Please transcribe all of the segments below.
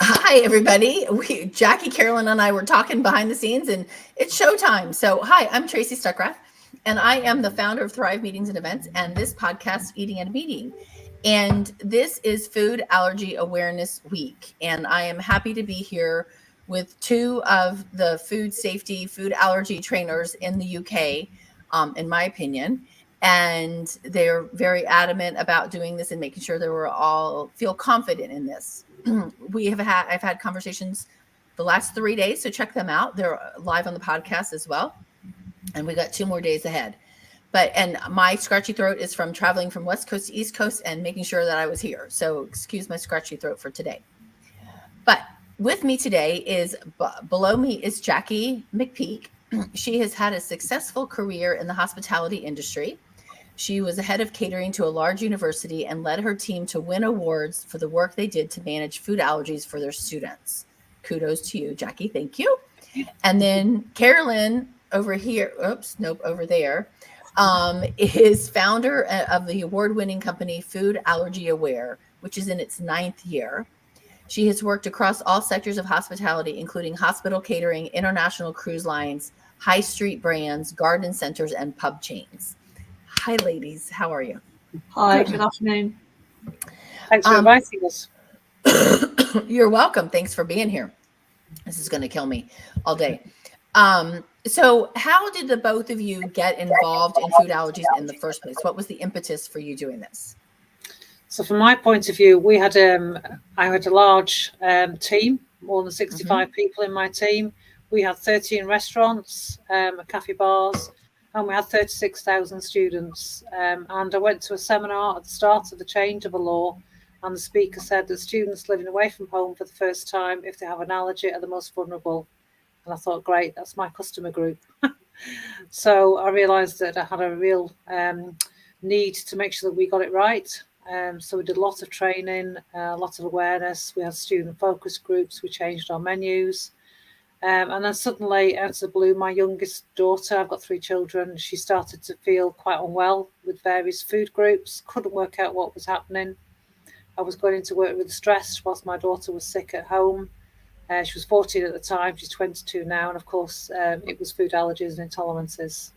Hi, everybody. Jacqui, Caroline, and I were talking behind the scenes, and it's showtime. So, hi, I'm Tracy Stuckrath, and I am the founder of Thrive Meetings and Events and this podcast, Eating at a Meeting. And this is Food Allergy Awareness Week. And I am happy to be here with two of the food safety, food allergy trainers in the UK, in my opinion. And they're very adamant about doing this and making sure that we're all feel confident in this. I've had conversations the last 3 days, so check them out. They're live on the podcast as well. And we got 2 more days ahead. And my scratchy throat is from traveling from West Coast to East Coast and making sure that I was here. So excuse my scratchy throat for today. But with me today is, below me is Jacqui McPeake. She has had a successful career in the hospitality industry. She was the head of catering to a large university and led her team to win awards for the work they did to manage food allergies for their students. Kudos to you, Jacqui. Thank you. And then Caroline over here, over there, is founder of the award-winning company Food Allergy Aware, which is in its 9th year. She has worked across all sectors of hospitality, including hospital catering, international cruise lines, high street brands, garden centers, and pub chains. Hi, ladies. How are you? Hi, good afternoon. Thanks for inviting us. You're welcome. Thanks for being here. This is going to kill me all day. So how did the both of you get involved in food allergies in the first place? What was the impetus for you doing this? So from my point of view, I had a large team, more than 65 people in my team. We had 13 restaurants, cafe bars, and we had 36,000 students. And I went to a seminar at the start of the change of a law, and the speaker said that students living away from home for the first time, if they have an allergy, are the most vulnerable. And I thought, great, that's my customer group. So I realised that I had a real need to make sure that we got it right. So we did a lot of training, a lot of awareness. We had student focus groups. We changed our menus. And then suddenly, out of the blue, my youngest daughter, I've got 3 children, she started to feel quite unwell with various food groups, couldn't work out what was happening. I was going into work with stress whilst my daughter was sick at home. She was 14 at the time, she's 22 now, and of course it was food allergies and intolerances.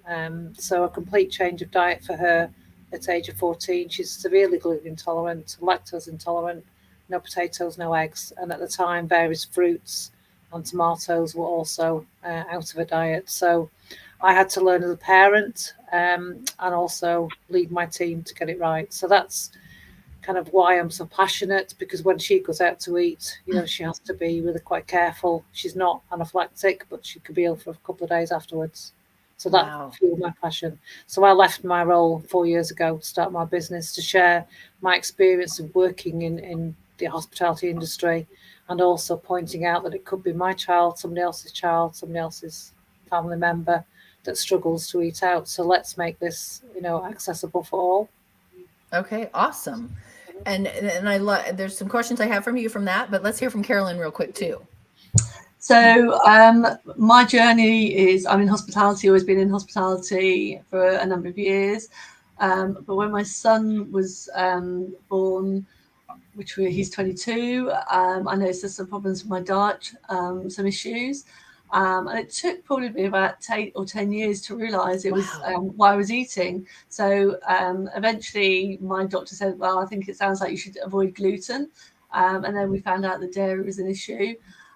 So a complete change of diet for her at the age of 14. She's severely gluten intolerant, lactose intolerant, no potatoes, no eggs, and at the time various fruits and tomatoes were also out of a diet. So I had to learn as a parent and also lead my team to get it right. So that's kind of why I'm so passionate, because when she goes out to eat, she has to be really quite careful. She's not anaphylactic, but she could be ill for a couple of days afterwards. So that fueled my passion. So I left my role 4 years ago to start my business, to share my experience of working in the hospitality industry, and also pointing out that it could be my child, somebody else's family member that struggles to eat out. So let's make this, accessible for all. Okay, awesome. And I love, there's some questions I have from you from that, but let's hear from Caroline real quick too. So my journey is, I'm in hospitality, always been in hospitality for a number of years. But when my son was born, he's 22, I noticed there's some problems with my diet, some issues. And it took probably about 8 or 10 years to realise it was why I was eating. So eventually my doctor said, well, I think it sounds like you should avoid gluten. And then we found out that dairy was an issue.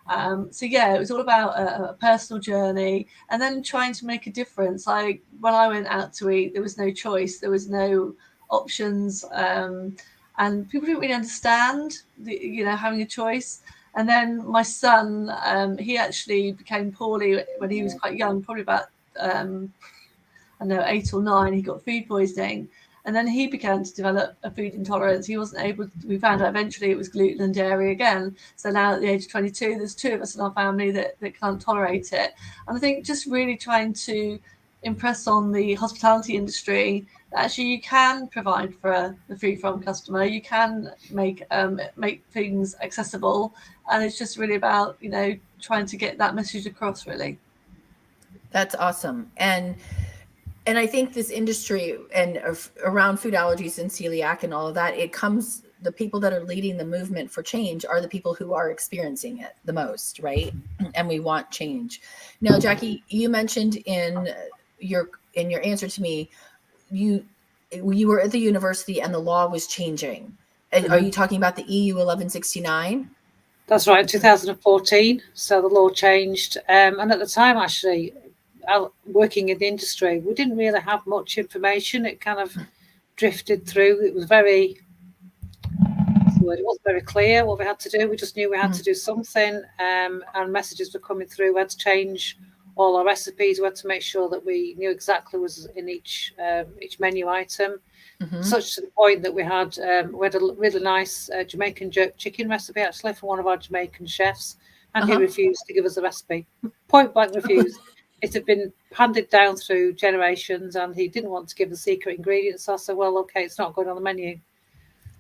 So it was all about a personal journey and then trying to make a difference. Like when I went out to eat, there was no choice, there was no options, and people didn't really understand having a choice. And then my son, he actually became poorly when he was quite young, probably about 8 or 9. He got food poisoning. And then he began to develop a food intolerance. He wasn't able to, we found out eventually it was gluten and dairy again. So now at the age of 22, there's 2 of us in our family that can't tolerate it. And I think just really trying to impress on the hospitality industry that actually you can provide for the food from customer. You can make things accessible. And it's just really about, trying to get that message across, really. That's awesome. And I think this industry and around food allergies and celiac and all of that, it comes the people that are leading the movement for change are the people who are experiencing it the most, right? And we want change. Now, Jacqui, you mentioned in your answer to me, you were at the university and the law was changing. Are you talking about the EU 1169? That's right, 2014. So the law changed. And at the time, actually, working in the industry, we didn't really have much information. It kind of drifted through. It was it wasn't very clear what we had to do. We just knew we had to do something, and messages were coming through. We had to change all our recipes. We had to make sure that we knew exactly what was in each menu item. Such to the point that we had a really nice Jamaican jerk chicken recipe, actually, from one of our Jamaican chefs, and he refused to give us the recipe. Point blank refused. It had been handed down through generations, and he didn't want to give the secret ingredients. So I said, well, okay, it's not going on the menu.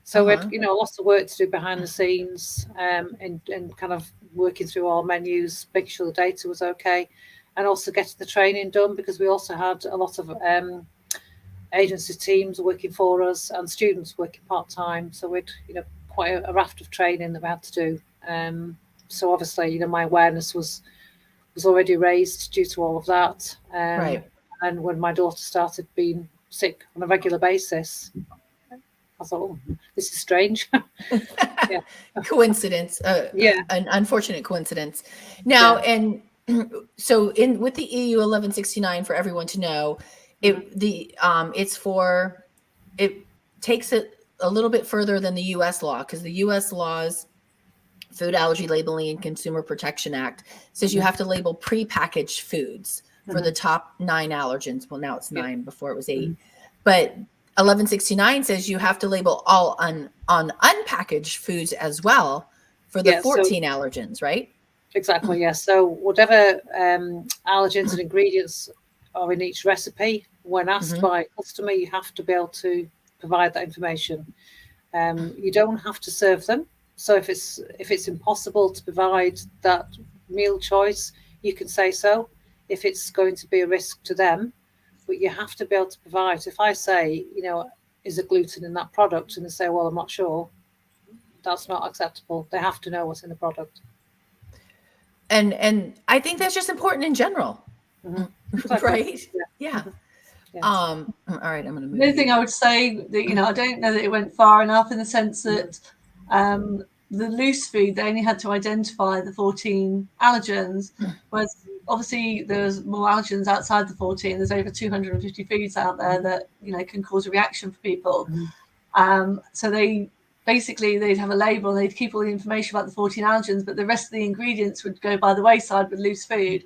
So we had, lots of work to do behind the scenes, and kind of working through our menus, making sure the data was okay, and also getting the training done, because we also had a lot of agency teams working for us and students working part-time. So we'd, quite a raft of training that we had to do. So obviously, my awareness was already raised due to all of that. Right. And when my daughter started being sick on a regular basis, I thought, this is strange. Coincidence. An unfortunate coincidence. Now, and so with the EU 1169, for everyone to know, it takes it a little bit further than the U.S. law, because the U.S. laws, Food Allergy Labeling and Consumer Protection Act, says you have to label prepackaged foods for the top 9 allergens. Well, now it's 9. Before it was 8. But 1169 says you have to label all on unpackaged foods as well for the 14 allergens, right? Exactly, yes. So whatever allergens and ingredients are in each recipe, when asked by a customer, you have to be able to provide that information. You don't have to serve them. So if it's impossible to provide that meal choice, you can say so. If it's going to be a risk to them, but you have to be able to provide. If I say, is there gluten in that product, and they say, well, I'm not sure, that's not acceptable. They have to know what's in the product. And I think that's just important in general. Right? Yeah. All right, I'm going to move. The other thing I would say that, I don't know that it went far enough, in the sense that the loose food, they only had to identify the 14 allergens, whereas obviously there's more allergens outside the 14. There's over 250 foods out there that, can cause a reaction for people. So they'd have a label, and they'd keep all the information about the 14 allergens, but the rest of the ingredients would go by the wayside with loose food.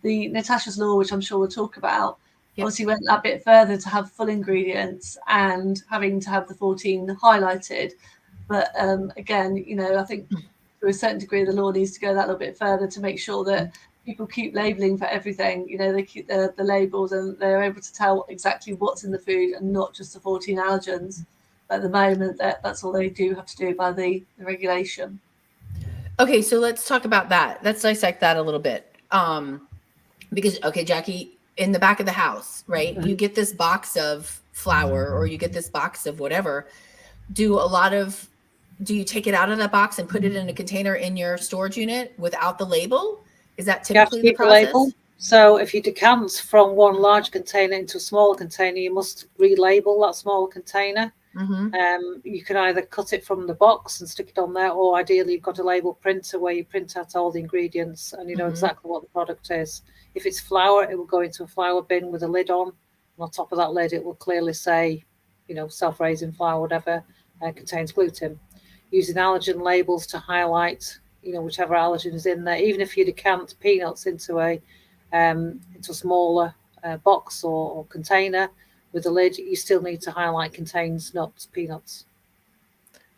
The Natasha's Law, which I'm sure we'll talk about, obviously went a bit further to have full ingredients and having to have the 14 highlighted. But again, I think to a certain degree, the law needs to go that little bit further to make sure that people keep labeling for everything. They keep the labels, and they're able to tell exactly what's in the food and not just the 14 allergens. But at the moment, that's all they do have to do by the regulation. Okay, so let's talk about that. Let's dissect that a little bit. Because, Jacqui, in the back of the house, right, you get this box of flour, or you get this box of whatever. Do you take it out of that box and put it in a container in your storage unit without the label? Is that typically the process? Label. So if you decant from one large container into a smaller container, you must relabel that smaller container. You can either cut it from the box and stick it on there, or ideally you've got a label printer where you print out all the ingredients and you know exactly what the product is. If it's flour, it will go into a flour bin with a lid on. And on top of that lid, it will clearly say, self-raising flour, whatever, contains gluten. Using allergen labels to highlight, whichever allergen is in there. Even if you decant peanuts into a smaller box or container with a lid, you still need to highlight contains nuts, peanuts.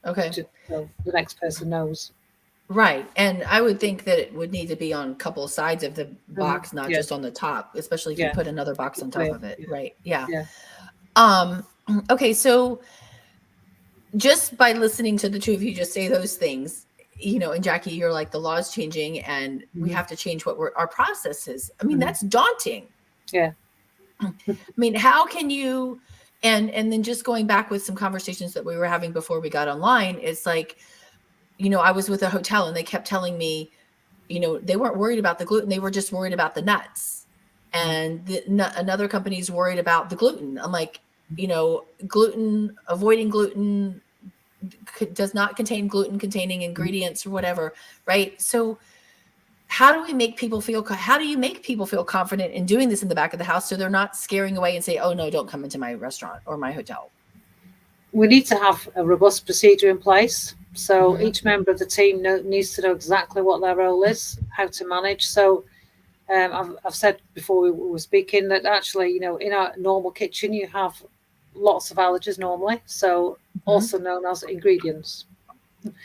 Okay. So the next person knows. Right. And I would think that it would need to be on a couple of sides of the box, not just on the top, especially if you put another box on top of it. Right. Yeah. Okay. So just by listening to the two of you just say those things, and Jacqui, you're like, the law is changing and we have to change what our process is. I mean, that's daunting. Yeah. I mean, how can you, And then just going back with some conversations that we were having before we got online, it's like, I was with a hotel and they kept telling me, they weren't worried about the gluten. They were just worried about the nuts. And another company's worried about the gluten. I'm like, avoiding gluten does not contain gluten containing ingredients or whatever. Right. So how do you make people feel confident in doing this in the back of the house so they're not scaring away and say, oh no, don't come into my restaurant or my hotel? We need to have a robust procedure in place. So each member of the team needs to know exactly what their role is, how to manage. So I've said before we were speaking that actually, in our normal kitchen, you have lots of allergens normally. So also known as ingredients.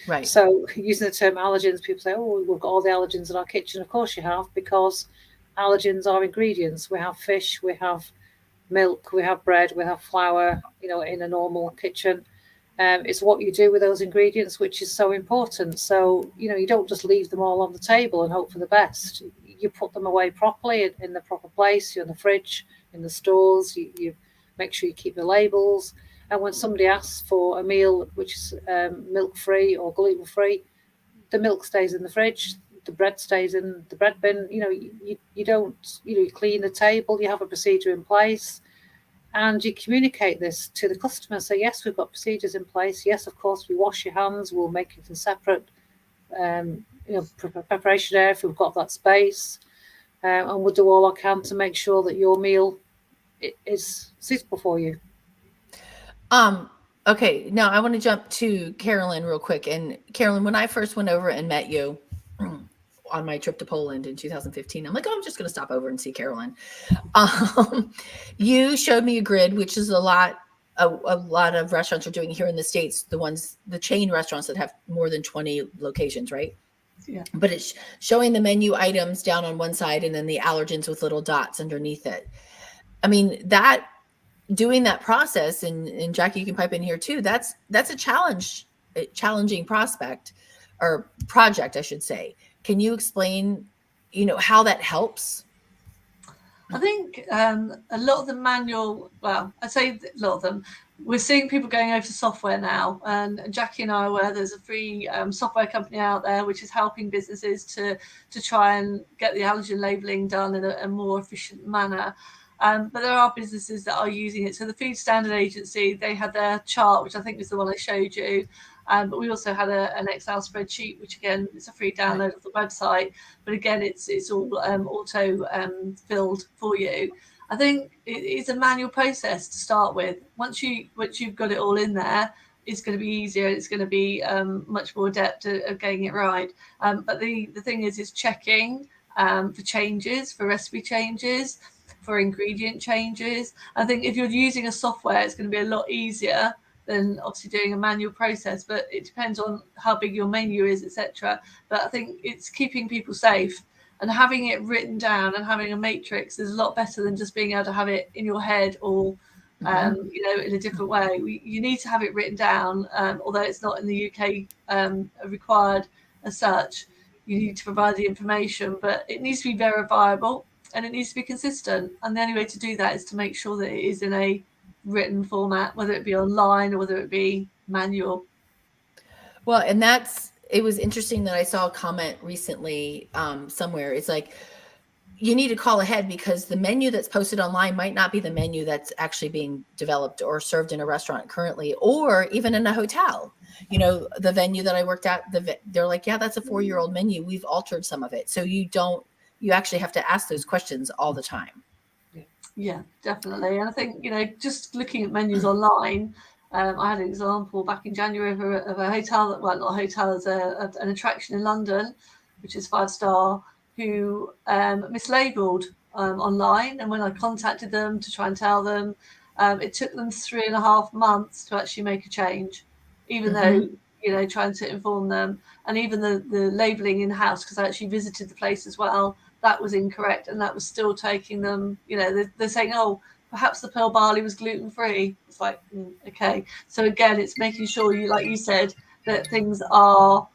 Right. So using the term allergens, people say, oh, we've got all the allergens in our kitchen. Of course you have, because allergens are ingredients. We have fish, we have milk, we have bread, we have flour, in a normal kitchen. It's what you do with those ingredients which is so important. So, you don't just leave them all on the table and hope for the best. You put them away properly in the proper place. You're in the fridge, in the stores. You make sure you keep the labels. And when somebody asks for a meal which is milk-free or gluten-free, the milk stays in the fridge, the bread stays in the bread bin. You don't, you clean the table, you have a procedure in place, and you communicate this to the customer. So yes, we've got procedures in place. Yes, of course, we wash your hands. We'll make it in separate, preparation area if we've got that space, and we'll do all I can to make sure that your meal is suitable for you. Okay, now I want to jump to Caroline real quick. And Caroline, when I first went over and met you on my trip to Poland in 2015, I'm like, oh, I'm just going to stop over and see Caroline. You showed me a grid, which is a lot of restaurants are doing here in the States, the chain restaurants that have more than 20 locations, right? Yeah. But it's showing the menu items down on one side and then the allergens with little dots underneath it. I mean, doing that process, and Jacqui, you can pipe in here too, that's a challenging prospect or project, I should say. Can you explain, how that helps? I think a lot of the manual, I'd say a lot of them, we're seeing people going over to software now. And Jacqui and I are aware there's a free software company out there which is helping businesses to try and get the allergen labelling done in a more efficient manner. But there are businesses that are using it. So the Food Standard Agency, they had their chart, which I think was the one I showed you. But we also had an Excel spreadsheet, which again, it's a free download of the website. But again, it's all auto filled for you. I think it's a manual process to start with. Once you've got it all in there, it's going to be easier. It's going to be much more adept at getting it right. But the thing is checking for changes, for recipe changes, for ingredient changes. I think if you're using a software, it's going to be a lot easier than obviously doing a manual process, but it depends on how big your menu is, etc. But I think it's keeping people safe, and having it written down and having a matrix is a lot better than just being able to have it in your head or in a different way. You need to have it written down, although it's not in the UK required as such. You need to provide the information, but it needs to be verifiable and it needs to be consistent. And the only way to do that is to make sure that it is in a written format, whether it be online or whether it be manual. Well, and it was interesting that I saw a comment recently somewhere. It's like, you need to call ahead because the menu that's posted online might not be the menu that's actually being developed or served in a restaurant currently, or even in a hotel. The venue that I worked at, they're like, yeah, that's a 4-year-old menu. We've altered some of it. So you actually have to ask those questions all the time. Yeah, definitely. And I think, just looking at menus online, I had an example back in January of a hotel that, well, not a hotel, as an attraction in London, which is 5-star, who mislabeled online. And when I contacted them to try and tell them, it took them 3.5 months to actually make a change, even though, trying to inform them. And even the labelling in-house, because I actually visited the place as well, that was incorrect. And that was still taking them, they're saying, oh, perhaps the pearl barley was gluten-free. It's like, okay. So again, it's making sure like you said, that things are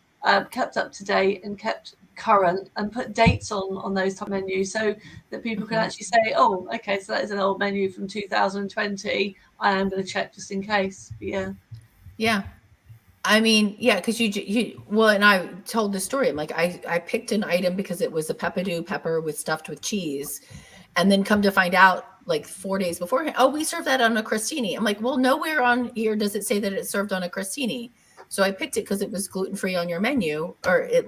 kept up to date and kept current, and put dates on those top menus so that people can actually say, oh, okay, so that is an old menu from 2020. I am going to check just in case. But yeah. I mean, yeah, because you well, and I told the story. I'm like, I picked an item because it was a peppadew pepper with stuffed with cheese, and then come to find out like 4 days beforehand, oh, we serve that on a crostini. I'm like, well, nowhere on here does it say that it's served on a crostini. So I picked it because it was gluten-free on your menu, or it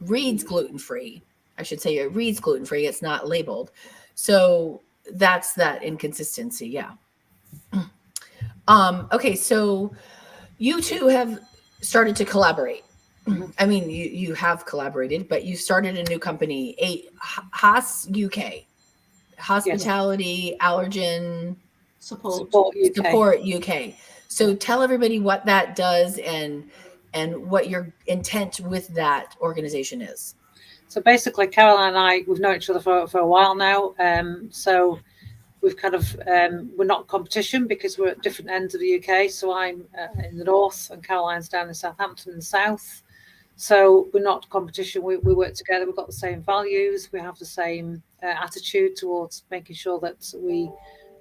reads gluten-free. I should say it reads gluten-free. It's not labeled. So that's that inconsistency. Yeah. Okay, so you two have started to collaborate. I mean, you have collaborated, but you started a new company, Haas UK, Hospitality Allergen support UK. So tell everybody what that does and what your intent with that organization is. So basically, Caroline and I, we've known each other for a while now. So we've kind of, we're not competition because we're at different ends of the UK. So I'm in the north and Caroline's down in Southampton in the south. So we're not competition. We work together. We've got the same values. We have the same attitude towards making sure that we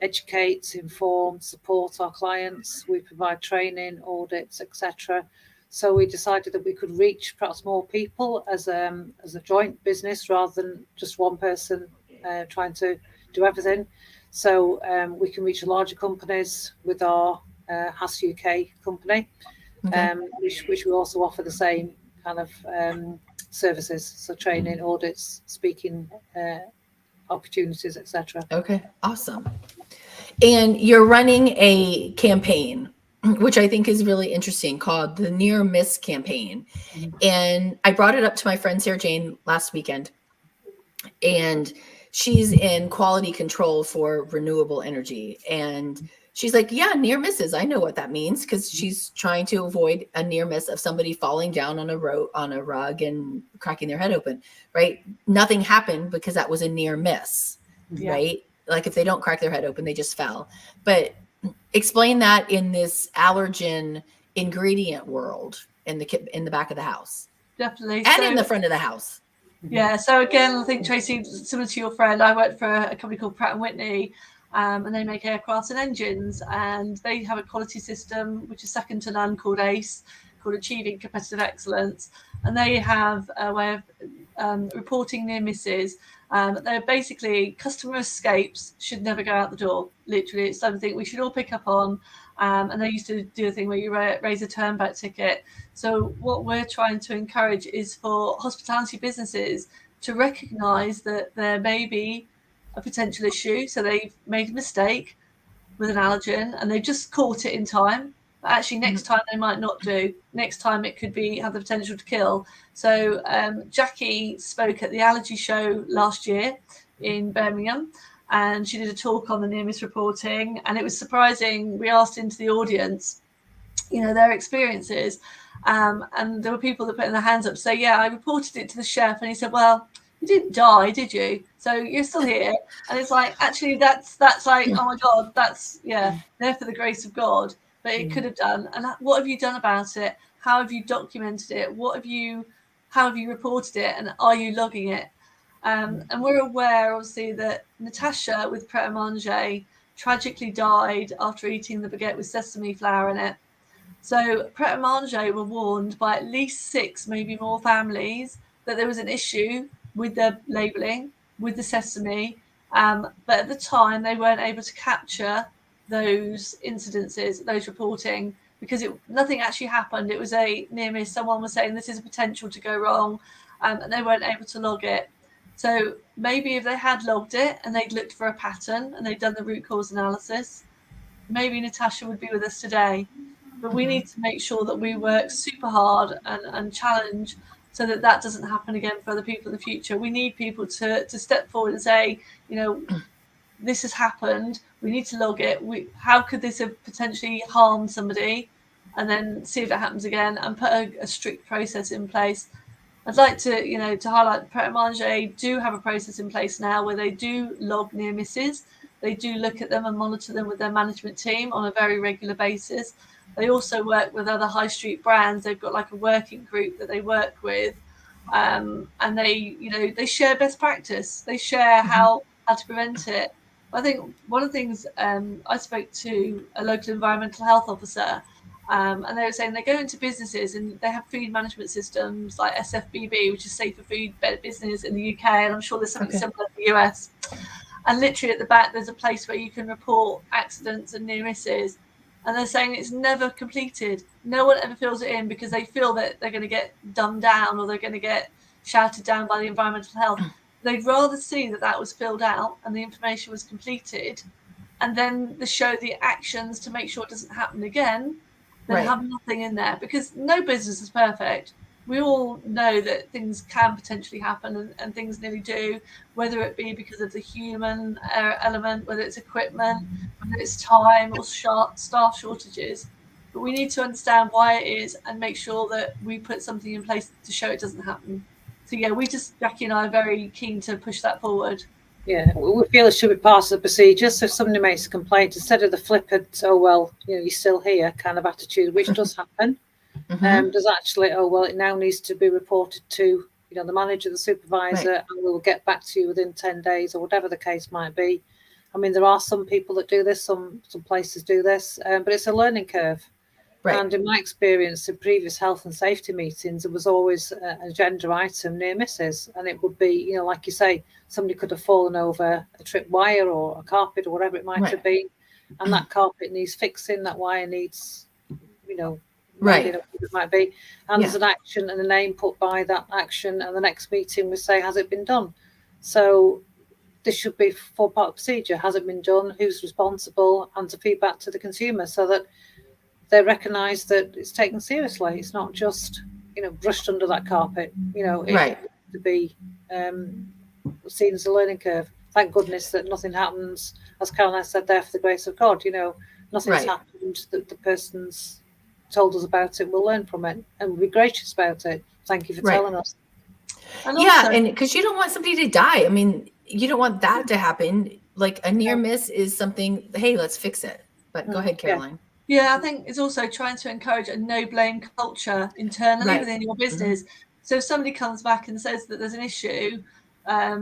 educate, inform, support our clients. We provide training, audits, etc. So we decided that we could reach perhaps more people as a joint business rather than just one person trying to do everything. So we can reach larger companies with our Haas UK company, which we also offer the same kind of services, so training, audits, speaking opportunities, etc. Okay, awesome. And you're running a campaign, which I think is really interesting, called the Near Miss Campaign. And I brought it up to my friend Sarah Jane last weekend, and she's in quality control for renewable energy. And she's like, yeah, near misses. I know what that means, because she's trying to avoid a near miss of somebody falling down on a rug and cracking their head open, right? Nothing happened because that was a near miss, right? Like if they don't crack their head open, they just fell. But explain that in this allergen ingredient world in the back of the house. Definitely. And in the front of the house. Yeah. So again, I think, Tracy, similar to your friend, I worked for a company called Pratt & Whitney, and they make aircraft and engines, and they have a quality system which is second to none called ACE, called Achieving Competitive Excellence. And they have a way of reporting near misses. They're basically customer escapes should never go out the door. Literally, it's something we should all pick up on. And they used to do a thing where you raise a turnback ticket. So what we're trying to encourage is for hospitality businesses to recognise that there may be a potential issue. So they've made a mistake with an allergen and they've just caught it in time. But actually, next time they might not do. Next time it could have the potential to kill. So Jacqui spoke at the allergy show last year in Birmingham, and she did a talk on the near miss reporting, and it was surprising. We asked into the audience, their experiences, and there were people that put their hands up to say, yeah, I reported it to the chef, and he said, well, you didn't die, did you? So you're still here. And it's like, actually, that's like, oh my God, that's, there for the grace of God. But it could have done. And what have you done about it? How have you documented it? How have you reported it? And are you logging it? And we're aware, obviously, that Natasha with Pret a Manger tragically died after eating the baguette with sesame flour in it. So Pret a Manger were warned by at least 6, maybe more families that there was an issue with their labelling, with the sesame. But at the time, they weren't able to capture those incidences, those reporting, because nothing actually happened. It was a near miss. Someone was saying this is a potential to go wrong, and they weren't able to log it. So maybe if they had logged it and they'd looked for a pattern and they'd done the root cause analysis, maybe Natasha would be with us today. But we need to make sure that we work super hard and challenge so that doesn't happen again for other people in the future. We need people to step forward and say, this has happened. We need to log it. How could this have potentially harmed somebody? And then see if it happens again and put a strict process in place. I'd like to, to highlight Pret a Manger do have a process in place now where they do log near misses. They do look at them and monitor them with their management team on a very regular basis. They also work with other high street brands. They've got like a working group that they work with, and they share best practice. They share how to prevent it. I think one of the things, I spoke to a local environmental health officer, and they were saying they go into businesses and they have food management systems like SFBB, which is Safer Food Better Business in the UK, and I'm sure there's something similar in the US. And literally at the back, there's a place where you can report accidents and near misses. And they're saying it's never completed. No one ever fills it in because they feel that they're going to get dumbed down or they're going to get shouted down by the environmental health. They'd rather see that was filled out and the information was completed, and then they show the actions to make sure it doesn't happen again, than have nothing in there, because no business is perfect. We all know that things can potentially happen, and things nearly do, whether it be because of the human element, whether it's equipment, whether it's time or staff shortages. But we need to understand why it is and make sure that we put something in place to show it doesn't happen. So yeah, Jacqui and I are very keen to push that forward. Yeah, we feel it should be part of the procedure. So if somebody makes a complaint, instead of the flippant, oh, well, you're still here kind of attitude, which does happen, there's actually, oh, well, it now needs to be reported to, the manager, the supervisor, and we'll get back to you within 10 days or whatever the case might be. I mean, there are some people that do this, some places do this, but it's a learning curve. Right. And in my experience in previous health and safety meetings, there was always an agenda item near misses. And it would be, like you say, somebody could have fallen over a trip wire or a carpet or whatever it might have been. And that carpet needs fixing, that wire needs, it might be. And there's an action and a name put by that action. And the next meeting we say, has it been done? So this should be for part of the procedure. Has it been done? Who's responsible? And to feedback to the consumer so that they recognise that it's taken seriously. It's not just, brushed under that carpet. It needs to be seen as a learning curve. Thank goodness that nothing happens, as Caroline said there, for the grace of God. Nothing's happened, that the person's told us about it. We'll learn from it and be gracious about it. Thank you for telling us. And also, and because you don't want somebody to die. I mean, you don't want that to happen. Like a near miss is something, hey, let's fix it. But go ahead, Caroline. Yeah, I think it's also trying to encourage a no blame culture internally within your business. So if somebody comes back and says that there's an issue, that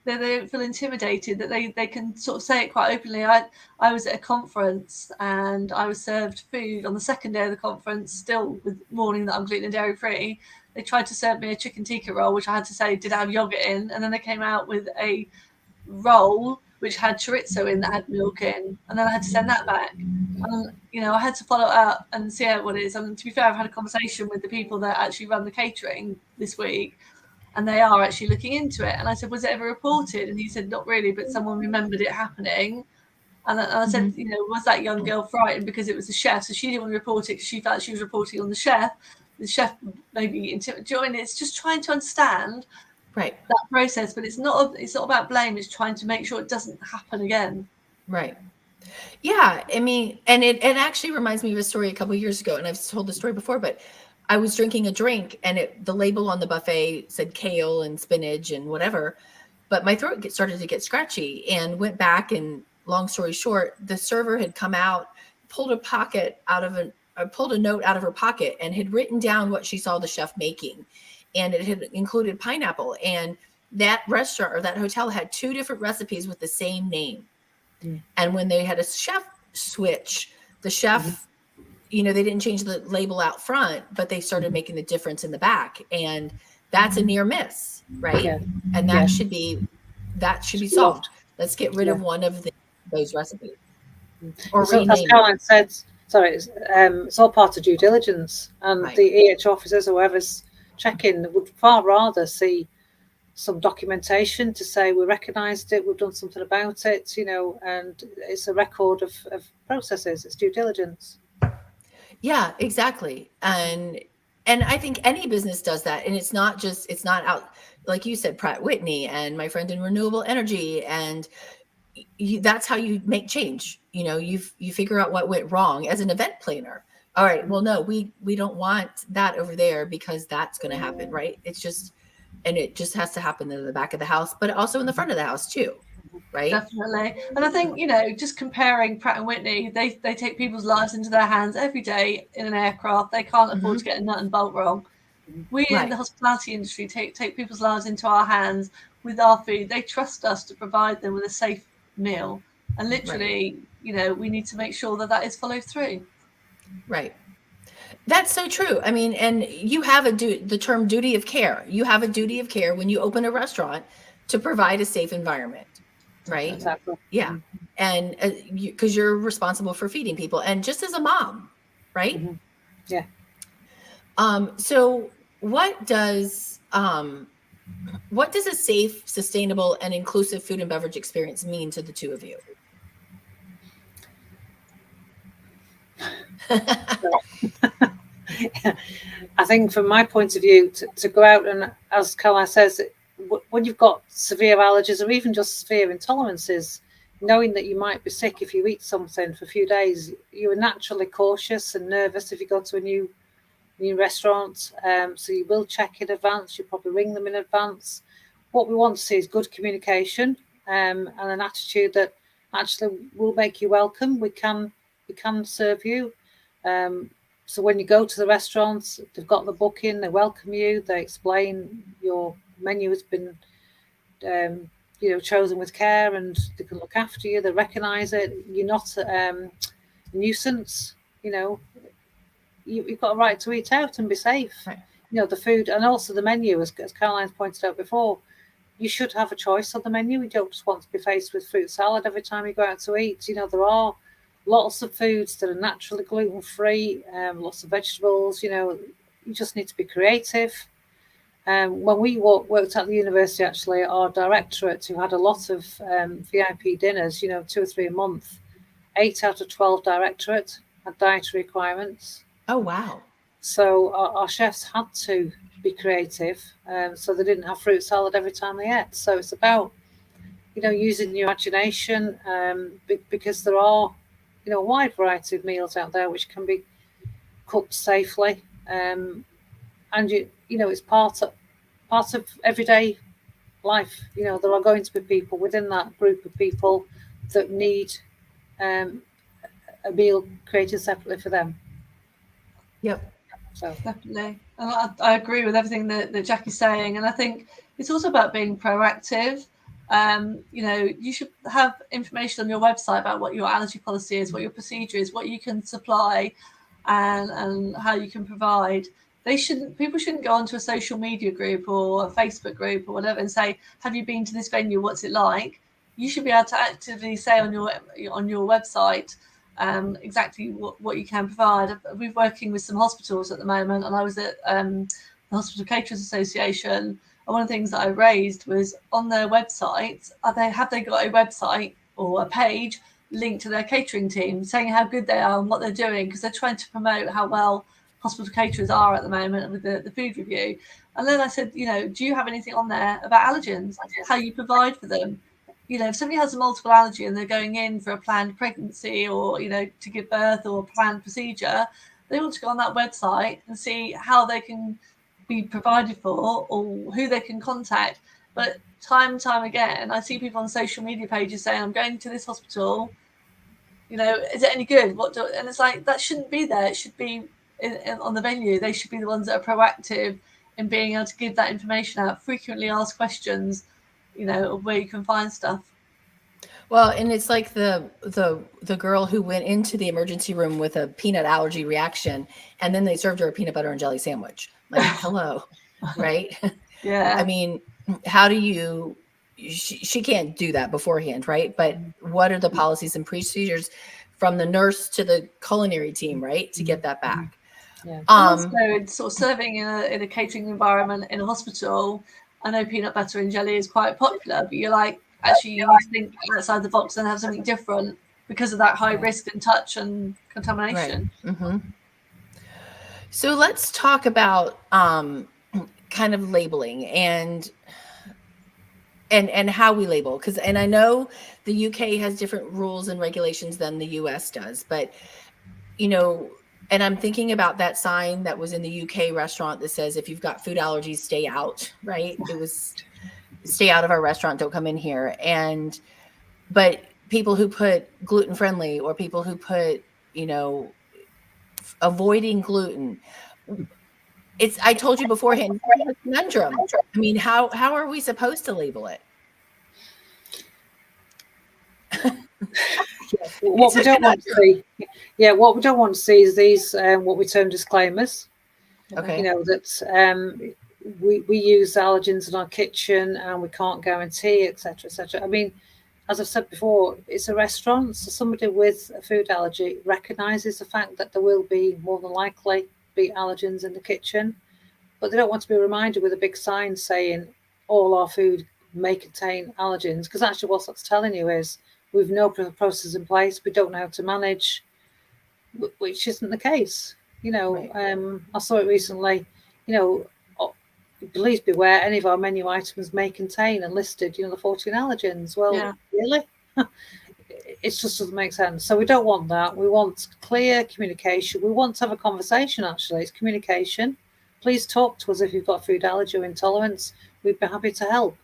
they don't feel intimidated, that they can sort of say it quite openly. I was at a conference and I was served food on the second day of the conference, still with warning that I'm gluten and dairy free. They tried to serve me a chicken tikka roll, which I had to say, did I have yogurt in? And then they came out with a roll which had chorizo in that had milk in, and then I had to send that back. And I had to follow up and see how it is. And to be fair, I've had a conversation with the people that actually run the catering this week, and they are actually looking into it. And I said, was it ever reported? And he said, not really, but someone remembered it happening. And I said, was that young girl frightened because it was the chef? So she didn't want to report it because she felt she was reporting on the chef. The chef maybe intimidated. It's just trying to understand that process, but it's not about blame. It's trying to make sure it doesn't happen again. Right. Yeah. I mean, and it actually reminds me of a story a couple of years ago, and I've told the story before, but I was drinking a drink and the label on the buffet said kale and spinach and whatever, but my throat started to get scratchy and went back, and long story short, the server had come out, pulled a note out of her pocket and had written down what she saw the chef making. And it had included pineapple. And that restaurant or that hotel had 2 different recipes with the same name. And when they had a chef switch, the chef, they didn't change the label out front, but they started making the difference in the back. And that's a near miss, right? Yeah. And that should be solved. Let's get rid of one of those recipes. Or rename. As Caroline said, it's all part of due diligence. And the EH officers or whoever's checking would far rather see some documentation to say we recognised it, we've done something about it, and it's a record of processes. It's due diligence. Yeah, exactly. And I think any business does that. And it's not out, like you said, Pratt Whitney and my friend in renewable energy. And that's how you make change. You figure out what went wrong as an event planner. All right, well, no, we don't want that over there because that's going to happen, right? It just has to happen in the back of the house, but also in the front of the house too. right? Definitely. And I think, just comparing Pratt and Whitney, they take people's lives into their hands every day in an aircraft. They can't afford to get a nut and bolt wrong. We in the hospitality industry take people's lives into our hands with our food. They trust us to provide them with a safe meal. And literally, we need to make sure that is followed through. Right. That's so true. I mean, and you have the term duty of care. You have a duty of care when you open a restaurant to provide a safe environment, right? Exactly. Yeah. And because you're responsible for feeding people, and just as a mom, right? Yeah. So what does a safe, sustainable, and inclusive food and beverage experience mean to the two of you? I think from my point of view, to go out and, as Caroline says, when you've got severe allergies or even just severe intolerances, knowing that you might be sick if you eat something for a few days, you are naturally cautious and nervous if you go to a new restaurant. So you will check in advance. You probably ring them in advance. What we want to see is good communication and an attitude that actually will make you welcome. We can serve you. So when you go to the restaurants, they've got the booking, they welcome you, they explain your menu has been chosen with care, and they can look after you, they recognise it. You're not a nuisance, you've got a right to eat out and be safe. Right. The food, and also the menu, as Caroline's pointed out before, you should have a choice on the menu. You don't just want to be faced with fruit salad every time you go out to eat. There are lots of foods that are naturally gluten-free, lots of vegetables. You just need to be creative. When we worked at the university, actually, our directorate, who had a lot of VIP dinners, 2 or 3 a month, 8 out of 12 directorate had dietary requirements. Oh, wow. So our chefs had to be creative, so they didn't have fruit salad every time they ate. So it's about, using your imagination, because there are, a wide variety of meals out there which can be cooked safely, and it's part of everyday life. There are going to be people within that group of people that need a meal created separately for them. Yep. So definitely, and I agree with everything that Jacqui's saying, and I think it's also about being proactive. You should have information on your website about what your allergy policy is, what your procedure is, what you can supply, and how you can provide. People shouldn't go onto a social media group or a Facebook group or whatever and say, "Have you been to this venue? What's it like?" You should be able to actively say on your website exactly what you can provide. We're working with some hospitals at the moment, and I was at the Hospital Caterers Association. And one of the things that I raised was on their website, have they got a website or a page linked to their catering team saying how good they are and what they're doing, because they're trying to promote how well hospital caterers are at the moment with the food review. And then I said, do you have anything on there about allergens, how you provide for them? If somebody has a multiple allergy and they're going in for a planned pregnancy or, to give birth or a planned procedure, they want to go on that website and see how they can be provided for or who they can contact. But time and time again, I see people on social media pages saying, I'm going to this hospital, is it any good? And it's like, that shouldn't be there. It should be on the venue. They should be the ones that are proactive in being able to give that information out, frequently asked questions, of where you can find stuff. Well, and it's like the girl who went into the emergency room with a peanut allergy reaction, and then they served her a peanut butter and jelly sandwich. Like, hello, right? Yeah. I mean, how do you? She can't do that beforehand, right? But what are the policies and procedures from the nurse to the culinary team, right, to get that back? Yeah. Also, it's sort of serving in a catering environment in a hospital. I know peanut butter and jelly is quite popular, but you're like, actually, you need to think outside the box and have something different because of that high risk and touch and contamination. Right. Mm-hmm. So let's talk about kind of labeling and how we label, and I know the UK has different rules and regulations than the US does, but and I'm thinking about that sign that was in the UK restaurant that says, if you've got food allergies, stay out, right? It was, stay out of our restaurant, don't come in here. And but people who put gluten friendly or people who put, avoiding gluten, I told you beforehand, it's a conundrum. I mean, how are we supposed to label it? What we don't want to see, what we don't want to see is these what we term disclaimers. Okay. That we use allergens in our kitchen and we can't guarantee, etc., etc. I mean, as I've said before, it's a restaurant, so somebody with a food allergy recognises the fact that there will be more than likely be allergens in the kitchen, but they don't want to be reminded with a big sign saying all our food may contain allergens, because actually what that's telling you is we've no process in place, we don't know how to manage, which isn't the case. Right. I saw it recently, please beware, any of our menu items may contain and listed, the 14 allergens. Well, really? It just doesn't make sense. So we don't want that. We want clear communication. We want to have a conversation, actually. It's communication. Please talk to us if you've got food allergy or intolerance. We'd be happy to help.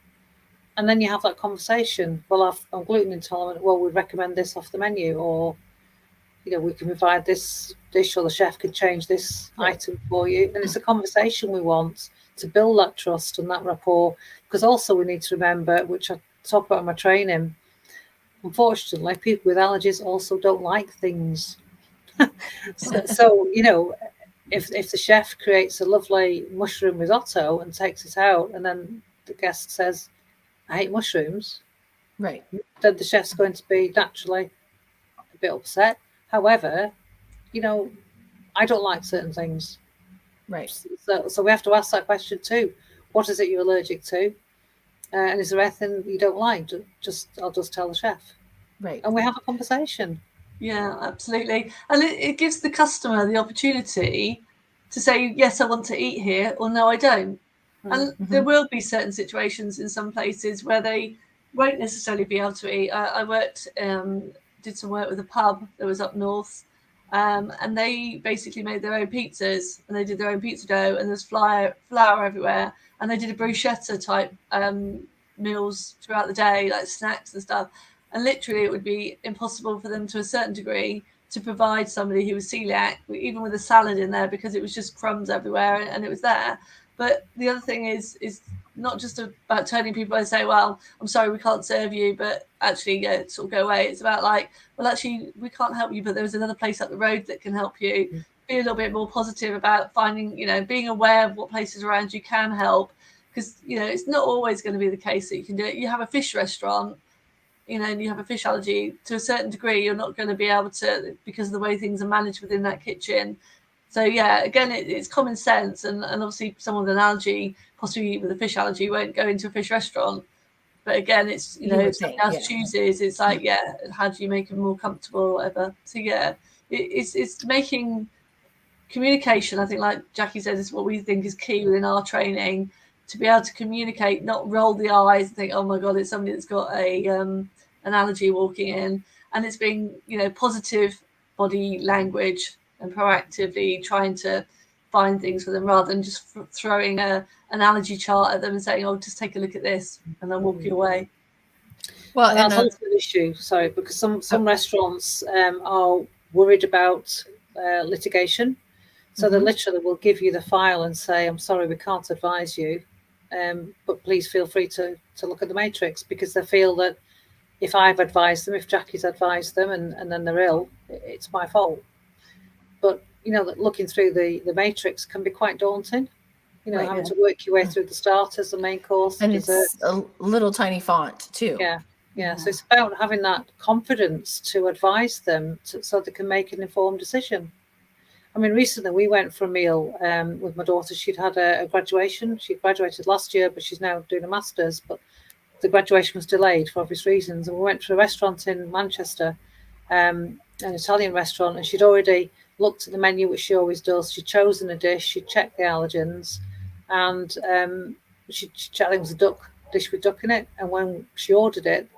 And then you have that conversation. Well, I'm gluten intolerant. Well, we'd recommend this off the menu, or we can provide this dish, or the chef can change this item for you. And it's a conversation we want to build that trust and that rapport. Because also we need to remember, which I talk about in my training, unfortunately, people with allergies also don't like things. so if the chef creates a lovely mushroom risotto and takes it out, and then the guest says, I hate mushrooms, right, then the chef's going to be naturally a bit upset. However, I don't like certain things. Right. So we have to ask that question too. What is it you're allergic to? And is there anything you don't like? I'll just tell the chef. Right. And we have a conversation. Yeah, absolutely. And it gives the customer the opportunity to say, yes, I want to eat here, or no, I don't. And there will be certain situations in some places where they won't necessarily be able to eat. I did some work with a pub that was up north, and they basically made their own pizzas, and they did their own pizza dough, and there's flour everywhere, and they did a bruschetta type meals throughout the day, like snacks and stuff. And literally, it would be impossible for them, to a certain degree, to provide somebody who was celiac, even with a salad in there, because it was just crumbs everywhere, and it was there. But the other thing is not just about turning people and say, well, I'm sorry, we can't serve you, but actually, sort of go away. It's about like, well, actually, we can't help you, but there's another place up the road that can help you. Be a little bit more positive about finding, being aware of what places around you can help, because, it's not always going to be the case that you can do it. You have a fish restaurant, and you have a fish allergy, to a certain degree, you're not going to be able to, because of the way things are managed within that kitchen. So yeah, again, it's common sense, and obviously someone with an allergy, possibly with a fish allergy, won't go into a fish restaurant. But again, it's if someone else chooses, it's like, how do you make them more comfortable or whatever? So yeah, it's making communication, I think, like Jacqui says, is what we think is key within our training, to be able to communicate, not roll the eyes and think, oh my god, it's somebody that's got an allergy walking in, and it's being positive body language and proactively trying to find things for them, rather than just throwing an allergy chart at them and saying, oh, just take a look at this, and then walking away. Well, and that's also an issue, sorry, because some restaurants are worried about litigation. So they literally will give you the file and say, I'm sorry, we can't advise you, but please feel free to look at the matrix, because they feel that if I've advised them, if Jacqui's advised them, and then they're ill, it's my fault. But, looking through the matrix can be quite daunting, having to work your way through the starters, the main course, and it's a little tiny font too. Yeah. So it's about having that confidence to advise them so they can make an informed decision. I mean, recently we went for a meal with my daughter. She'd had a graduation. She graduated last year, but she's now doing a master's. But the graduation was delayed for obvious reasons. And we went to a restaurant in Manchester, an Italian restaurant, and she'd already looked at the menu, which she always does. She'd chosen a dish, she'd checked the allergens, and she checked, I think it was a dish with duck in it. And when she ordered it,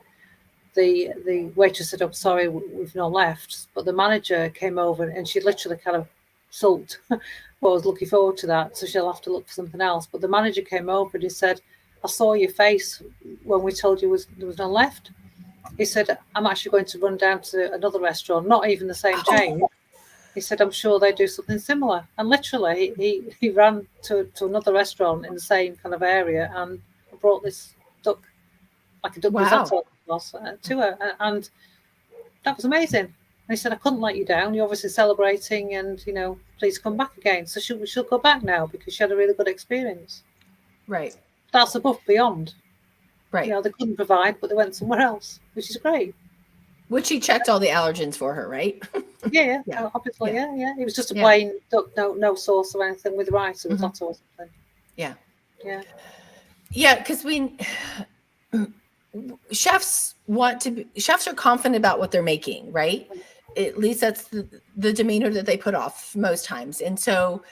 the waitress said, I'm sorry, we've no left. But the manager came over and she literally kind of sulked. Well, I was looking forward to that, so she'll have to look for something else. But the manager came over and he said, I saw your face when we told you there was none left. He said, I'm actually going to run down to another restaurant, not even the same chain. He said, I'm sure they do something similar. And literally, he ran to another restaurant in the same kind of area and brought this duck, like a duck risotto, to her. And that was amazing. And he said, I couldn't let you down. You're obviously celebrating and, please come back again. So she'll go back now because she had a really good experience. Right. That's above beyond. Right. They couldn't provide, but they went somewhere else, which is great. Which he checked all the allergens for her, right? Yeah. Obviously, yeah. It was just a plain duck, no sauce or anything with rice or risotto or something. Yeah. Yeah, because chefs are confident about what they're making, right? At least that's the demeanor that they put off most times. And so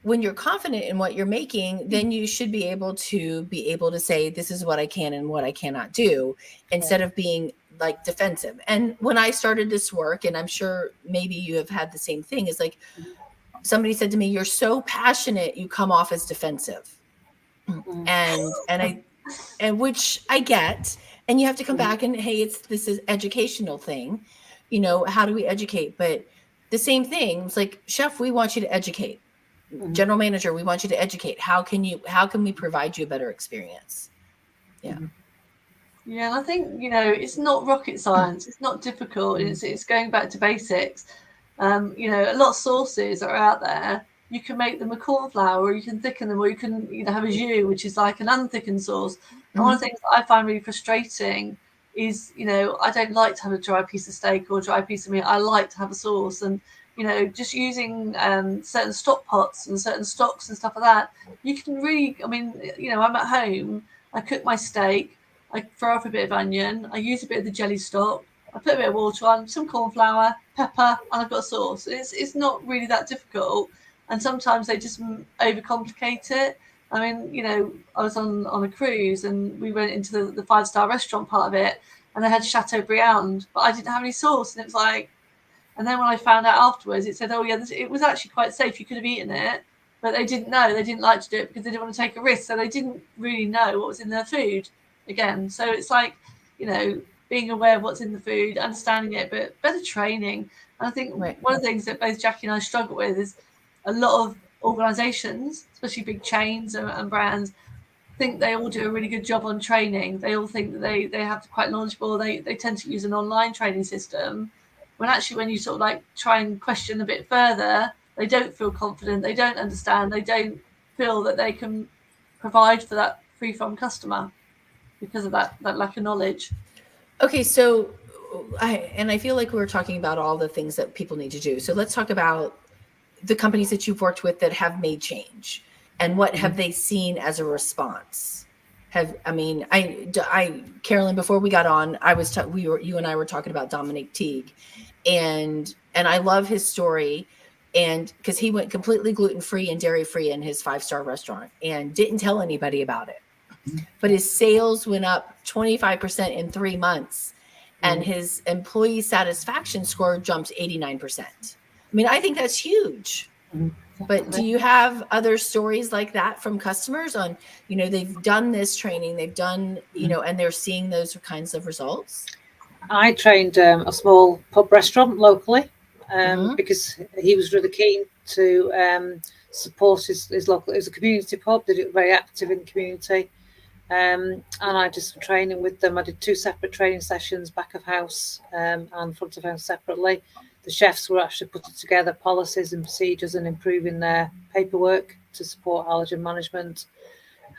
when you're confident in what you're making, then you should be able to say, this is what I can and what I cannot do, instead of being like defensive. And when I started this work, and I'm sure maybe you have had the same thing, is like somebody said to me, you're so passionate, you come off as defensive. And which I get, and you have to come back and, hey, this is educational thing, how do we educate? But the same thing, it's like, chef, we want you to educate. General manager, we want you to educate. How can we provide you a better experience? Yeah. Yeah, and I think, it's not rocket science. It's not difficult. It's going back to basics. A lot of sauces are out there. You can make them a corn flour, or you can thicken them, or you can have a jus, which is like an unthickened sauce. And one of the things that I find really frustrating is, I don't like to have a dry piece of steak or a dry piece of meat. I like to have a sauce. And, just using certain stock pots and certain stocks and stuff like that, you can really, I'm at home, I cook my steak, I throw off a bit of onion, I use a bit of the jelly stock, I put a bit of water on, some corn flour, pepper, and I've got a sauce. It's not really that difficult. And sometimes they just overcomplicate it. I mean, I was on a cruise and we went into the 5-star restaurant part of it, and they had Chateaubriand, but I didn't have any sauce. And it's like, and then when I found out afterwards, it said, oh yeah, it was actually quite safe. You could have eaten it, but they didn't know. They didn't like to do it because they didn't want to take a risk. So they didn't really know what was in their food again. So it's like, being aware of what's in the food, understanding it, but better training. And I think one of the things that both Jacqui and I struggle with is a lot of organizations, especially big chains and brands, think they all do a really good job on training. They all think that they have to quite knowledgeable. They tend to use an online training system, when actually when you sort of like try and question a bit further, they don't feel confident, they don't understand, they don't feel that they can provide for that free from customer because of that lack of knowledge. Okay, so I feel like we're talking about all the things that people need to do. So let's talk about the companies that you've worked with that have made change, and what have they seen as a response? Caroline, before we got on, you and I were talking about Dominic Teague, and I love his story, and because he went completely gluten-free and dairy-free in his 5-star restaurant and didn't tell anybody about it. But his sales went up 25% in 3 months, and his employee satisfaction score jumped 89%. I mean, I think that's huge. But do you have other stories like that from customers on, they've done this training, they've done, and they're seeing those kinds of results? I trained a small pub restaurant locally because he was really keen to support his local. It was a community pub. They were very active in the community. And I did some training with them. I did 2 separate training sessions, back of house and front of house separately. The chefs were actually putting together policies and procedures and improving their paperwork to support allergen management.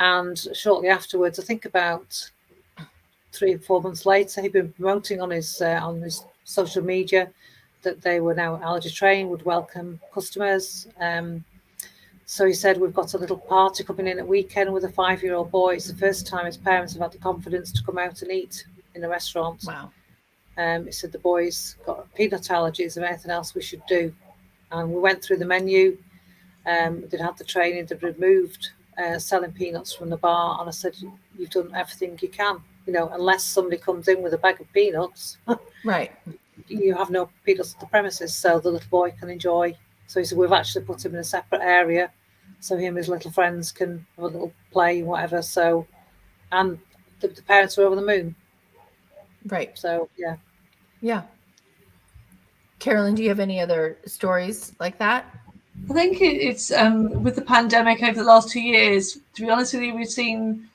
And shortly afterwards, I think about 3 or 4 months later, he'd been promoting on his social media that they were now allergy trained, would welcome customers. So he said, we've got a little party coming in at weekend with a 5-year-old boy. It's the first time his parents have had the confidence to come out and eat in a restaurant. Wow. He said the boys got peanut allergies and anything else we should do. And we went through the menu. They'd had the training, they'd removed selling peanuts from the bar. And I said, you've done everything you can. Unless somebody comes in with a bag of peanuts, right, you have no peanuts at the premises, so the little boy can enjoy. So he said, we've actually put him in a separate area so him and his little friends can have a little play, whatever. So, and the parents were over the moon. Right. So Yeah. Carolyn, do you have any other stories like that? I think it's with the pandemic over the last 2 years, to be honest with you, we've seen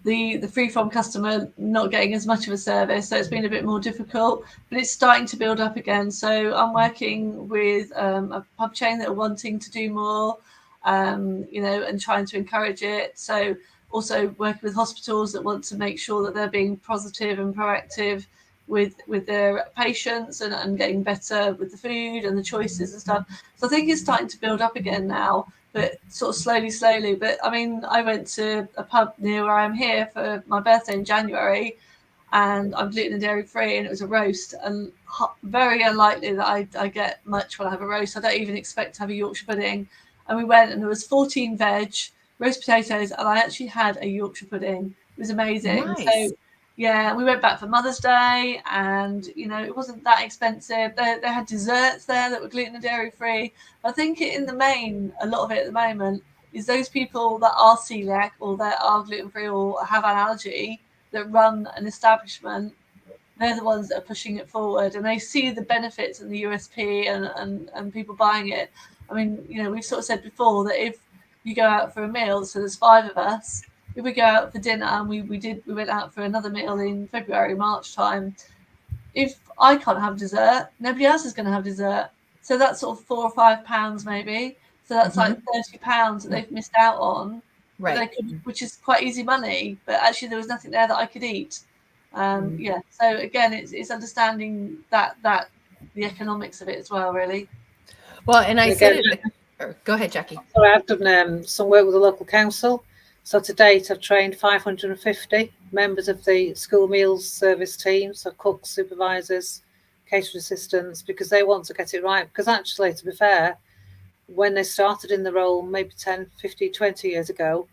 the free from customer not getting as much of a service, so it's been a bit more difficult, but it's starting to build up again. So I'm working with a pub chain that are wanting to do more, and trying to encourage it. So also working with hospitals that want to make sure that they're being positive and proactive with their patients and getting better with the food and the choices and stuff. So I think it's starting to build up again now, but sort of slowly. But I mean, I went to a pub near where I'm here for my birthday in January, and I'm gluten and dairy free, and it was a roast, and very unlikely that I get much when I have a roast. I don't even expect to have a Yorkshire pudding. And we went, and there was 14 veg, roast potatoes, and I actually had a Yorkshire pudding. It was amazing. Nice. So yeah, we went back for Mother's Day, and it wasn't that expensive. They had desserts there that were gluten and dairy free. I think in the main, a lot of it at the moment is those people that are celiac or that are gluten free or have an allergy that run an establishment. They're the ones that are pushing it forward, and they see the benefits and the USP and people buying it. I mean, we've sort of said before that if you go out for a meal, so there's 5 of us. If we go out for dinner, and we went out for another meal in February, March time. If I can't have dessert, nobody else is going to have dessert. So that's sort of £4 or £5 maybe. So that's like £30 that they've missed out on. Right. They could, which is quite easy money. But actually, there was nothing there that I could eat. Yeah. So again, it's understanding that the economics of it as well, really. Well, and I said it. Go ahead, Jacqui. So I've done some work with the local council. So to date, I've trained 550 members of the school meals service team, so cooks, supervisors, catering assistants, because they want to get it right. Because actually, to be fair, when they started in the role maybe 10, 15, 20 years ago,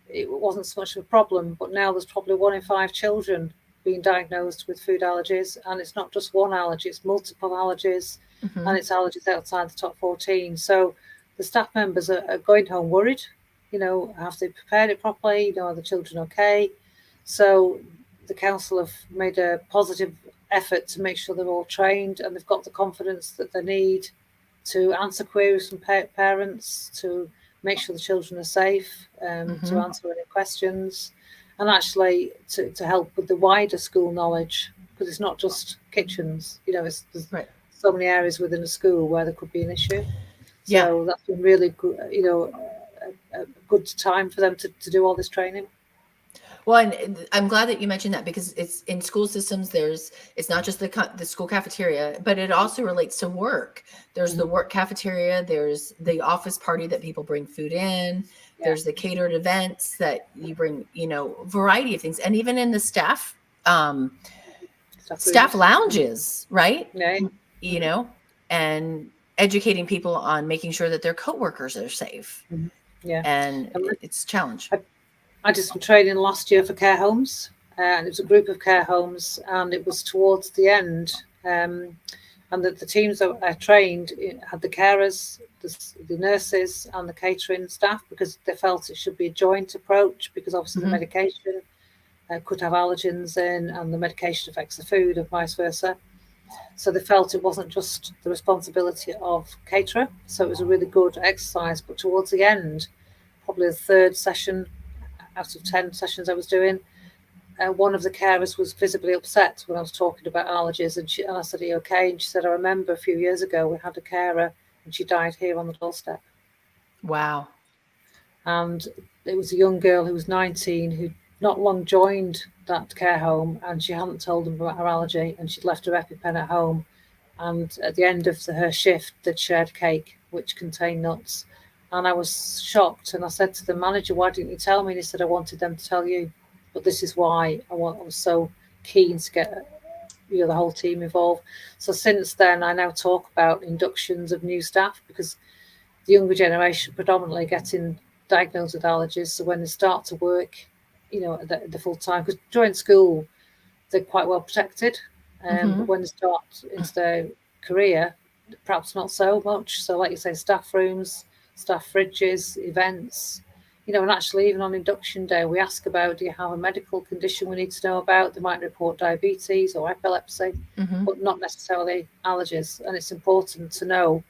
it wasn't so much of a problem. But now there's probably 1 in 5 children being diagnosed with food allergies. And it's not just one allergy, it's multiple allergies. And it's allergies outside the top 14. So the staff members are going home worried. Have they prepared it properly? Are the children okay? So the council have made a positive effort to make sure they're all trained and they've got the confidence that they need to answer queries from parents, to make sure the children are safe, to answer any questions, and actually to help with the wider school knowledge, because it's not just kitchens. There's so many areas within a school where there could be an issue. So that's been really good, a good time for them to do all this training. Well, and I'm glad that you mentioned that, because it's in school systems. It's not just the school cafeteria, but it also relates to work. There's the work cafeteria. There's the office party that people bring food in. Yeah. There's the catered events that you bring, variety of things. And even in the staff lounges, right? Yeah. And educating people on making sure that their coworkers are safe. Yeah. And it's a challenge. I did some training last year for care homes, and it was a group of care homes, and it was towards the end. And the teams that I trained had the carers, the nurses, and the catering staff, because they felt it should be a joint approach, because obviously the medication could have allergens in, and the medication affects the food, and vice versa. So they felt it wasn't just the responsibility of caterer. So it was a really good exercise. But towards the end, probably the 3rd session out of 10 sessions I was doing, one of the carers was visibly upset when I was talking about allergies, and I said, "Are you okay?" And she said, "I remember a few years ago we had a carer and she died here on the doorstep." Wow. And it was a young girl who was 19 who not long joined that care home, and she hadn't told them about her allergy, and she'd left her EpiPen at home, and at the end of her shift they'd shared cake which contained nuts. And I was shocked, and I said to the manager, "Why didn't you tell me?" And he said, "I wanted them to tell you, but this is why I was so keen to get the whole team involved." So since then, I now talk about inductions of new staff, because the younger generation predominantly getting diagnosed with allergies. So when they start to work, the full time, because during school they're quite well protected, but when they start into their career, perhaps not so much. So like you say, staff rooms, staff fridges, events, And actually even on induction day, we ask about, do you have a medical condition we need to know about? They might report diabetes or epilepsy, but not necessarily allergies. And it's important to know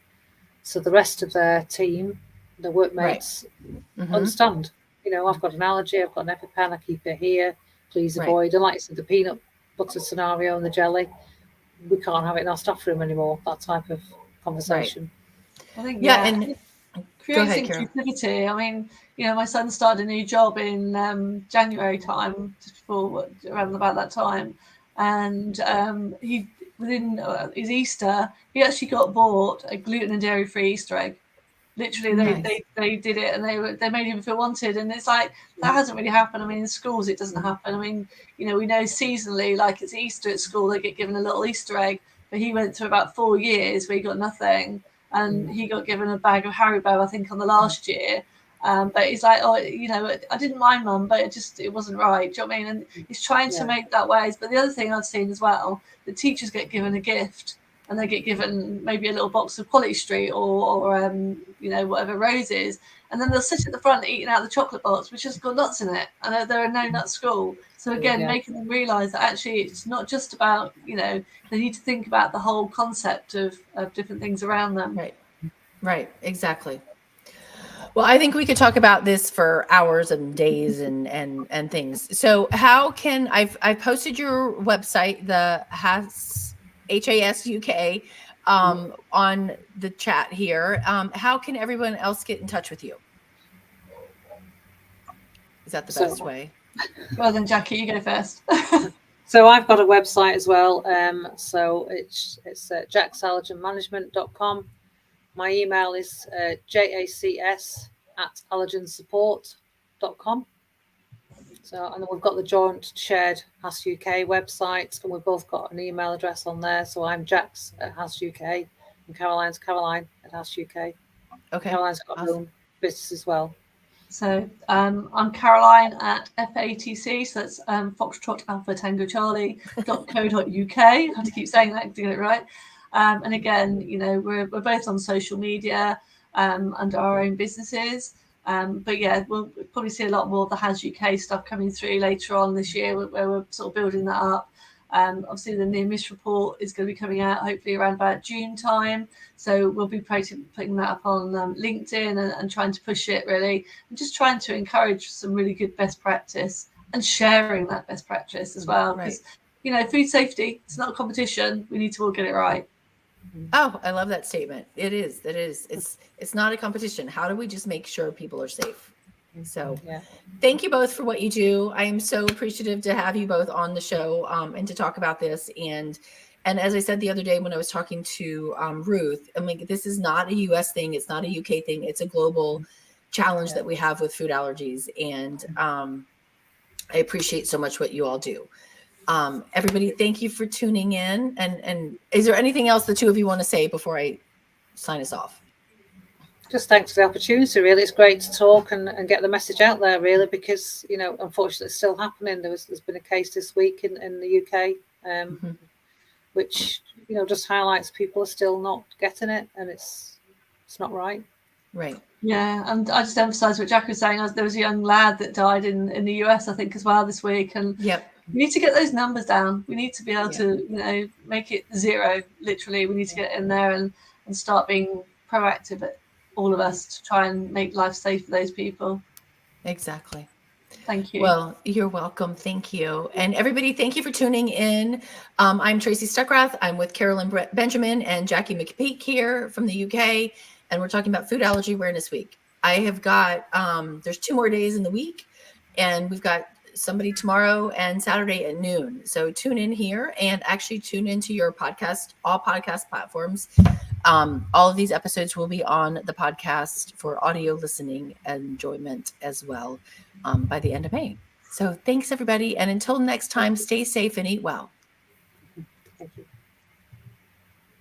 so the rest of their team, the workmates, understand. I've got an allergy, I've got an EpiPen, I keep it here. Please avoid. And like I said, the peanut butter scenario and the jelly, we can't have it in our staff room anymore. That type of conversation. I think and creating inclusivity. I mean, my son started a new job in January time, just before around about that time, and he within his Easter, he actually got bought a gluten and dairy free Easter egg. Literally, they did it, and they made him feel wanted. And it's like that hasn't really happened. I mean, in schools it doesn't happen. I mean, we know seasonally, like it's Easter at school, they get given a little Easter egg. But he went through about 4 years where he got nothing, and he got given a bag of Haribo, I think, on the last year. But he's like, I didn't mind, Mum, but it wasn't right. Do you know what I mean? And he's trying to make that ways. But the other thing I've seen as well, the teachers get given a gift. And they get given maybe a little box of Quality Street or whatever roses, and then they'll sit at the front eating out the chocolate box, which has got nuts in it, and they're a no-nut school. So again, making them realise that actually it's not just about, they need to think about the whole concept of different things around them. Right, exactly. Well, I think we could talk about this for hours and days and things. So how can I've posted your website, the HAS UK, on the chat here. How can everyone else get in touch with you? Is that the best way? Well, then, Jacqui, you go first. So I've got a website as well. So it's jacksallergenmanagement.com. My email is jacs@allergensupport.com. So, and then we've got the joint shared HAS UK website, and we've both got an email address on there. So I'm Jax at HAS UK, and Caroline's Caroline at HAS UK. Okay. Caroline's got her own business as well. So I'm Caroline at FATC, so that's Foxtrot Alpha Tango Charlie.co.uk. I have to keep saying that to get it right. And again, we're both on social media under our own businesses. But yeah, we'll probably see a lot more of the HAS UK stuff coming through later on this year, where we're sort of building that up. Obviously, the near miss report is going to be coming out hopefully around about June time. So we'll be putting that up on LinkedIn and trying to push it really, and just trying to encourage some really good best practice and sharing that best practice as well. Because food safety, it's not a competition. We need to all get it right. Oh, I love that statement. It is. It's not a competition. How do we just make sure people are safe? So thank you both for what you do. I am so appreciative to have you both on the show and to talk about this. And as I said the other day when I was talking to Ruth, I mean, this is not a US thing. It's not a UK thing. It's a global challenge that we have with food allergies. And I appreciate so much what you all do. Everybody, thank you for tuning in. And is there anything else the two of you want to say before I sign us off? Just thanks for the opportunity, really. It's great to talk and get the message out there, really, because, unfortunately, it's still happening. There's been a case this week in the UK, which, just highlights people are still not getting it, and it's not right. Right. Yeah, and I just emphasise what Jack was saying. There was a young lad that died in the US, I think, as well this week, and we need to get those numbers down. We need to be able to, make it zero. Literally, we need to get in there and start being proactive at all of us to try and make life safe for those people. Exactly. Thank you. Well, you're welcome. Thank you. And everybody, thank you for tuning in. I'm Tracy Stuckrath. I'm with Caroline Benjamin and Jacqui McPeake here from the UK. And we're talking about Food Allergy Awareness Week. I have got, there's 2 more days in the week, and we've got somebody tomorrow and Saturday at noon. So tune in here and actually tune into your podcast, all podcast platforms. All of these episodes will be on the podcast for audio listening and enjoyment as well by the end of May. So thanks, everybody. And until next time, stay safe and eat well. Thank you.